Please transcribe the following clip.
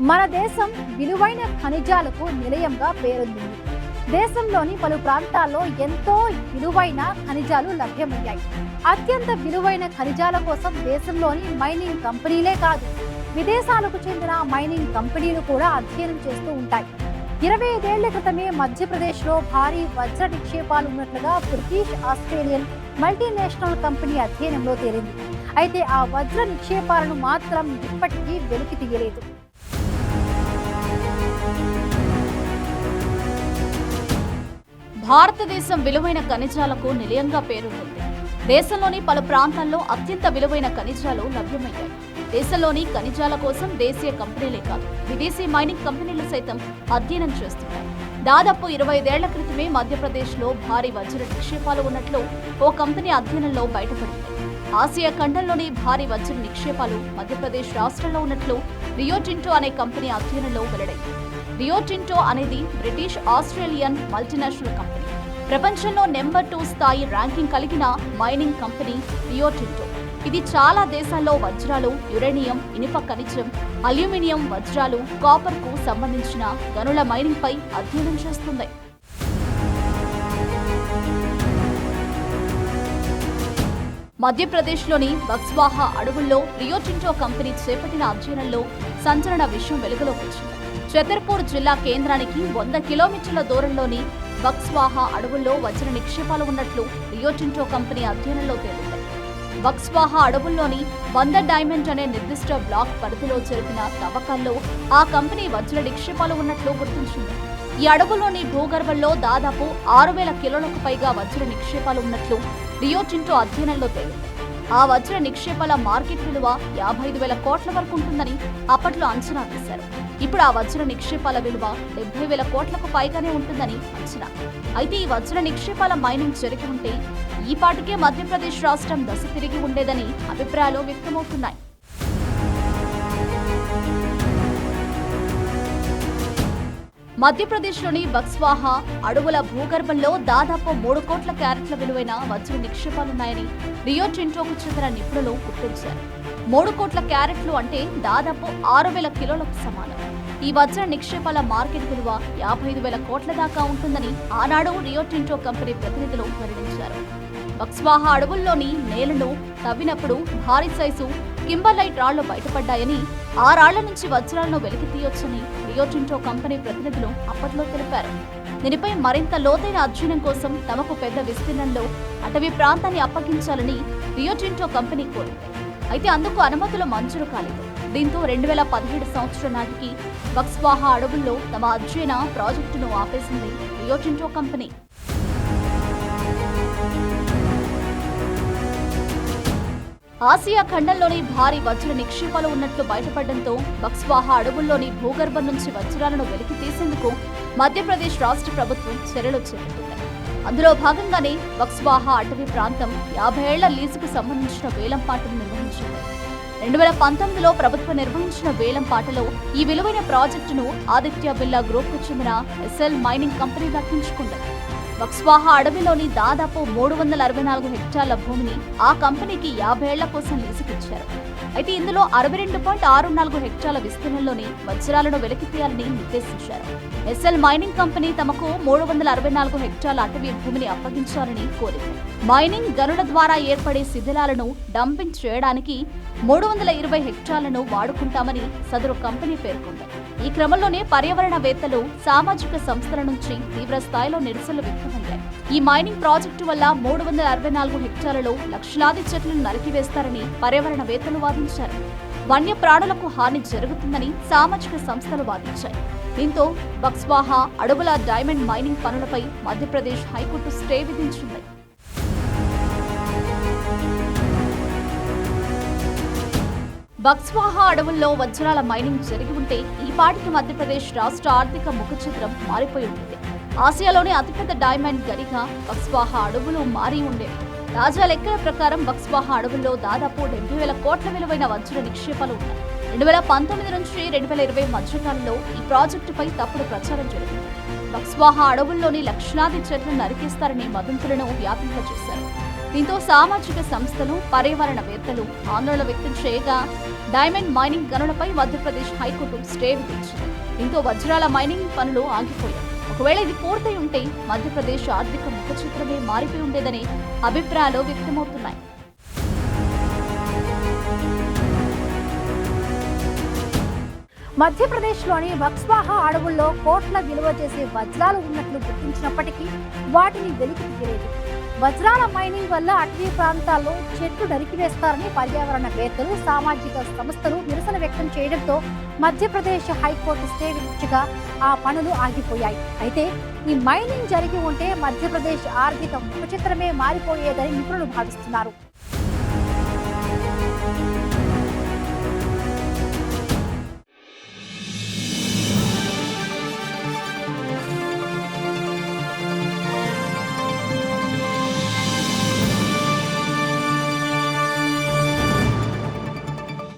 మన దేశం విలువైన ఖనిజాలకు నిలయంగా పేరొందింది. దేశంలోని పలు ప్రాంతాల్లో ఎంతో విలువైన ఖనిజాలు లభ్యమయ్యాయి. అత్యంత విలువైన ఖనిజాల కోసం దేశంలోని మైనింగ్ కంపెనీలే కాదు, విదేశాలకు చెందిన మైనింగ్ కంపెనీలు కూడా అధ్యయనం చేస్తూ ఉంటాయి. 25 ఏళ్ల క్రితమే మధ్యప్రదేశ్లో భారీ వజ్ర నిక్షేపాలు ఉన్నట్లుగా బ్రిటిష్ ఆస్ట్రేలియన్ మల్టీనేషనల్ కంపెనీ అధ్యయనంలో తేలింది. అయితే ఆ వజ్ర నిక్షేపాలను మాత్రం ఇప్పటికీ వెలికి తీయలేదు. భారతదేశం విలువైన ఖనిజాలకు నిలయంగా పేరుంది. దేశంలోని పలు ప్రాంతాల్లో అత్యంత విలువైన ఖనిజాలు లభ్యమయ్యాయి. దేశంలోని ఖనిజాల కోసం దేశీయ కంపెనీలే కాదు, విదేశీ మైనింగ్ కంపెనీలు సైతం అధ్యయనం చేస్తున్నాయి. దాదాపు 25 ఏళ్ల క్రితమే మధ్యప్రదేశ్లో భారీ వజ్ర నిక్షేపాలు ఉన్నట్లు ఓ కంపెనీ అధ్యయనంలో బయటపడింది. ఆసియా ఖండంలోని భారీ వజ్ర నిక్షేపాలు మధ్యప్రదేశ్ రాష్ట్రంలో ఉన్నట్లు రియో టింటో అనే కంపెనీ అధ్యయనంలో వెల్లడైంది. రియో టింటో అనేది బ్రిటిష్ ఆస్ట్రేలియన్ మల్టీనేషనల్ కంపెనీ. ప్రపంచంలో నెంబర్ 2 స్థాయి ర్యాంకింగ్ కలిగిన మైనింగ్ కంపెనీ రియో టింటో. ఇది చాలా దేశాల్లో వజ్రాలు, యురేనియం, ఇనుప ఖనిజం, అల్యూమినియం, వజ్రాలు, కాపర్ కు సంబంధించిన గనుల మైనింగ్ పై అధ్యయనం చేస్తుంది. మధ్యప్రదేశ్లోని బక్స్వాహా అడవుల్లో రియో టింటో కంపెనీ చేపట్టిన అధ్యయనంలో సంచలన విషయం వెలుగులోకి వచ్చింది. ఛతర్పూర్ జిల్లా కేంద్రానికి 100 కిలోమీటర్ల దూరంలోని బక్స్వాహా అడవుల్లో వజ్ర నిక్షేపాలు ఉన్నట్లు రియో టింటో కంపెనీ అధ్యయనంలో తేలింది. బక్స్వాహా అడవుల్లోని 100 డైమండ్ అనే నిర్దిష్ట బ్లాక్ పరిధిలో జరిపిన తవ్వకాల్లో ఆ కంపెనీ వజ్ర నిక్షేపాలు ఉన్నట్లు గుర్తించింది. ఈ అడవుల్లోని భూగర్భంలో దాదాపు 6,000 కిలోలకు పైగా వజ్ర నిక్షేపాలు ఉన్నట్లు రియో టింటో అధ్యయనంలో తేలింది. ఆ వజ్ర నిక్షేపాల మార్కెట్ విలువ 55,000 కోట్ల వరకు ఉంటుందని అప్పట్లో అంచనా వేశారు. ఇప్పుడు ఆ వజ్ర నిక్షేపాల విలువ 70,000 కోట్లకు పైగానే ఉంటుందని అంచనా. అయితే ఈ వజ్ర నిక్షేపాల మైనింగ్ జరిగి ఉంటే ఈ పాటికే మధ్యప్రదేశ్ రాష్ట్రం దశ తిరిగి ఉండేదని అభిప్రాయాలు వ్యక్తమవుతున్నాయి. మధ్యప్రదేశ్లోని బక్స్వాహా అడవుల భూగర్భంలో దాదాపు 3 కోట్ల క్యారెట్ల విలువైన వజ్ర నిక్షేపాలున్నాయని రియో టింటోకు చెందిన నిపుణులు గుర్తించారు. 3 కోట్ల క్యారెట్లు అంటే దాదాపు 6,000 కిలోలకు సమానం. ఈ వజ్ర నిక్షేపాల మార్కెట్ విలువ 55,000 కోట్ల దాకా ఉంటుందని ఆనాడు రియో టింటో కంపెనీ ప్రతినిధులు వెల్లడించారు. బక్స్వాహా అడవుల్లోని నేలను తవ్వినప్పుడు భారీ సైజు కింబర్లైట్ రాళ్లు బయటపడ్డాయని, ఆ రాళ్ల నుంచి వజ్రాలను వెలికి తీయొచ్చని రియో టింటో కంపెనీ ప్రతినిధులు అప్పట్లో తెలిపారు. దీనిపై మరింత లోతైన అధ్యయనం కోసం తమకు పెద్ద విస్తీర్ణంలో అటవీ ప్రాంతాన్ని అప్పగించాలని రియో టింటో కంపెనీ కోరింది. అయితే అందుకు అనుమతులు మంజూరు కాలేదు. దీంతో 2017 సంవత్సరం నాటికి బక్స్వాహా అడవుల్లో తమ అధ్యయన ప్రాజెక్టును ఆపేసింది రియో టింటో కంపెనీ. ఆసియా ఖండంలోని భారీ వజ్ర నిక్షేపాలు ఉన్నట్లు బయటపడడంతో బక్స్వాహా అడవుల్లోని భూగర్భం నుంచి వజ్రాలను వెలికి తీసేందుకు మధ్యప్రదేశ్ రాష్ట్ర ప్రభుత్వం చర్యలు చేపట్టింది. అందులో భాగంగానే బక్స్వాహా అటవీ ప్రాంతం 50 ఏళ్ల లీజుకు సంబంధించిన వేలంపాటను నిర్వహించింది. 2019లో ప్రభుత్వం నిర్వహించిన వేలంపాటలో ఈ విలువైన ప్రాజెక్టును ఆదిత్య బిర్లా గ్రూప్కు చెందిన ఎస్ఎల్ మైనింగ్ కంపెనీ దక్కించుకుంది. బక్స్వాహా అడవిలోని దాదాపు 364 హెక్టార్ల భూమిని ఆ కంపెనీకి 50 ఏళ్ల కోసం లీజుకిచ్చారు. అయితే ఇందులో 62.64 హెక్టార్ల విస్తీర్ణంలోని వజ్రాలను వెలికి తీయాలని నిర్దేశించారు. ఎస్ఎల్ మైనింగ్ కంపెనీ తమకు 364 హెక్టార్ల అటవీ భూమిని అప్పగించాలని కోరింది. మైనింగ్ గనుల ద్వారా ఏర్పడే శిథిలాలను డంపింగ్ చేయడానికి 320 హెక్టార్లను వాడుకుంటామని సదరు కంపెనీ పేర్కొంది. ఈ క్రమంలోనే పర్యావరణవేత్తలు, సామాజిక సంస్థల నుంచి తీవ్ర స్థాయిలో నిరసనలు వ్యక్తమయ్యాయి. ఈ మైనింగ్ ప్రాజెక్టు వల్ల 364 హెక్టార్లలో లక్షలాది చెట్లను నరికివేస్తారని పర్యావరణవేత్తలు వాదించారు. వన్య ప్రాణులకు హాని జరుగుతుందని సామాజిక సంస్థలు వాదించాయి. దీంతో బక్స్వాహా అడవుల డైమండ్ మైనింగ్ పనులపై మధ్యప్రదేశ్ హైకోర్టు స్టే విధించింది. బక్స్వాహా అడవుల్లో వజ్రాల మైనింగ్ జరిగి ఉంటే ఈ పాటికి మధ్యప్రదేశ్ రాష్ట్ర ఆర్థిక ముఖచిత్రం మారిపోయి ఉంటుంది. ఆసియాలోని అతిపెద్ద డైమండ్ గనిగా బక్స్వాహా అడవులు మారి ఉండేవి. తాజా లెక్కల ప్రకారం బక్స్వాహా అడవుల్లో దాదాపు 70,000 కోట్ల విలువైన వజ్ర నిక్షేపాలు ఉన్నాయి. 2019 నుంచి 2020 మధ్యకాలంలో ఈ ప్రాజెక్టుపై తప్పుడు ప్రచారం జరిగింది. బక్స్వాహా అడవుల్లోని లక్షలాది చెట్లను నరికేస్తారని వదంతులను వ్యాపింపజేశారు. దీంతో సామాజిక సంస్థలు, పర్యావరణవేత్తలు ఆందోళన వ్యక్తం చేయగా డైమండ్ మైనింగ్ గనులపై మధ్యప్రదేశ్ హైకోర్టు స్టే విధించింది. దీంతో వజ్రాల మైనింగ్ పనులు ఆగిపోయాయి. ఒకవేళ ఇది పూర్తయి ఉంటే మధ్యప్రదేశ్ ఆర్థిక ముఖచిత్రమే మారిపోయి ఉండేదని అభిప్రాయాలు వ్యక్తమవుతున్నాయి. మధ్యప్రదేశ్లోని బక్స్వాహా అడవుల్లో కోట్ల విలువ చేసే వజ్రాలు ఉన్నట్లు గుర్తించినప్పటికీ వాటిని వెలికి తీయలేదు. వజ్రాల మైనింగ్ వల్ల అటవీ ప్రాంతాల్లో చెట్లు నరికివేస్తారని పర్యావరణవేత్తలు, సామాజిక సంస్థలు నిరసన వ్యక్తం చేయడంతో మధ్యప్రదేశ్ హైకోర్టు స్టే విధించగా ఆ పనులు ఆగిపోయాయి. అయితే ఈ మైనింగ్ జరిగి ఉంటే మధ్యప్రదేశ్ ఆర్థిక ముఖచిత్రమే మారిపోయేదని నిపుణులు భావిస్తున్నారు.